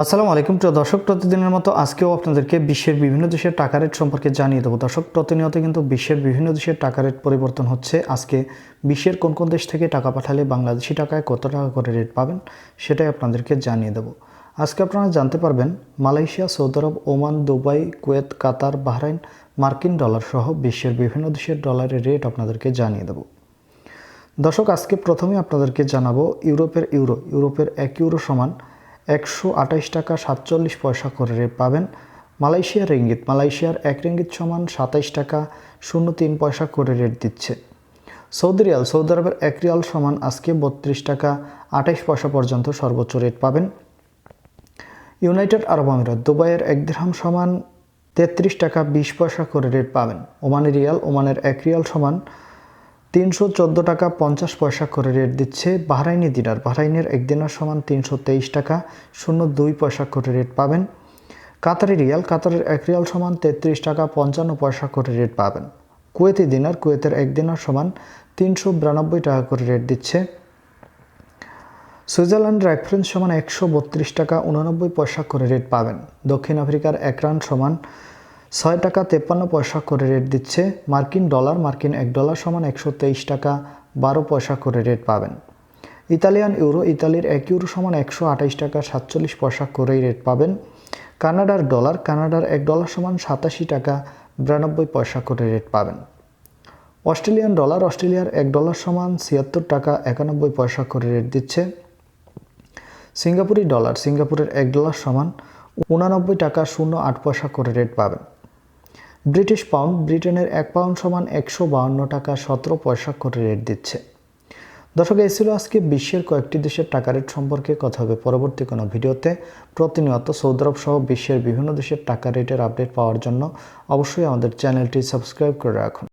আসসালামু আলাইকুম প্রিয় দর্শক, প্রতিদিনের মতো আজকেও আপনাদেরকে বিশ্বের বিভিন্ন দেশের টাকা রেট সম্পর্কে জানিয়ে দেবো। দর্শক, প্রতিনিয়ত কিন্তু বিশ্বের বিভিন্ন দেশের টাকা রেট পরিবর্তন হচ্ছে। আজকে বিশ্বের কোন কোন দেশ থেকে টাকা পাঠালে বাংলাদেশি টাকায় কত টাকা করে রেট পাবেন সেটাই আপনাদেরকে জানিয়ে দেবো। আজকে আপনারা জানতে পারবেন মালয়েশিয়া, সৌদি আরব, ওমান, দুবাই, কুয়েত, কাতার, বাহরাইন, মার্কিন ডলার সহ বিশ্বের বিভিন্ন দেশের ডলারের রেট আপনাদেরকে জানিয়ে দেবো। দর্শক, আজকে প্রথমে আপনাদেরকে জানাবো ইউরোপের 1 ইউরো সমান 128 টাকা 47 পয়সা করে রেট পাবেন। মালয়েশিয়ার 1 রিঙ্গিত সমান 27 টাকা 03 পয়সা করে রেট দিচ্ছে। সৌদি আরবের 1 রিয়াল সমান আজকে 32 টাকা 28 পয়সা পর্যন্ত সর্বোচ্চ রেট পাবেন। ইউনাইটেড আরব আমিরাত দুবাইয়ের 1 দিরহাম সমান 33 টাকা 20 পয়সা করে রেট পাবেন। ওমানের 1 রিয়াল সমান 314 টাকা 50 পয়সা করে রেট দিচ্ছে। বাহরাইনের 1 দিনার সমান 323 টাকা 02 পয়সা করে রেট পাবেন। কাতারের 1 রিয়াল সমান 33 টাকা 55 পয়সা করে রেট পাবেন। কুয়েতের 1 দিনার সমান 392 টাকা করে রেট দিচ্ছে। সুইজারল্যান্ডের 1 ফ্রাঙ্ক সমান 132 টাকা 89 পয়সা করে রেট পাবেন। দক্ষিণ আফ্রিকার 1 রান সমান 6 টাকা 53 পয়সা করে রেট দিচ্ছে। মার্কিন 1 ডলার সমান 123 টাকা 12 পয়সা করে রেট পাবেন। ইতালির 1 ইউরো সমান 128 টাকা 47 পয়সা করেই রেট পাবেন। কানাডার 1 ডলার সমান 87 টাকা 92 পয়সা করে রেট পাবেন। অস্ট্রেলিয়ার 1 ডলার সমান 76 টাকা 91 পয়সা করে রেট দিচ্ছে। সিঙ্গাপুরের 1 ডলার সমান 89 টাকা 08 পয়সা করে রেট পাবেন। ব্রিটেনের 1 পাউন্ড সমান 152 টাকা 17 পয়সা করে রেট দিচ্ছে। দর্শক, এই ছিল আজকে বিশ্বের কয়েকটি দেশের টাকা রেট সম্পর্কে। কথা হবে পরবর্তী কোনো ভিডিওতে। প্রতিনিয়ত সৌদি আরব সহ বিশ্বের বিভিন্ন দেশের টাকা রেটের আপডেট পাওয়ার জন্য অবশ্যই আমাদের চ্যানেলটি সাবস্ক্রাইব করে রাখুন।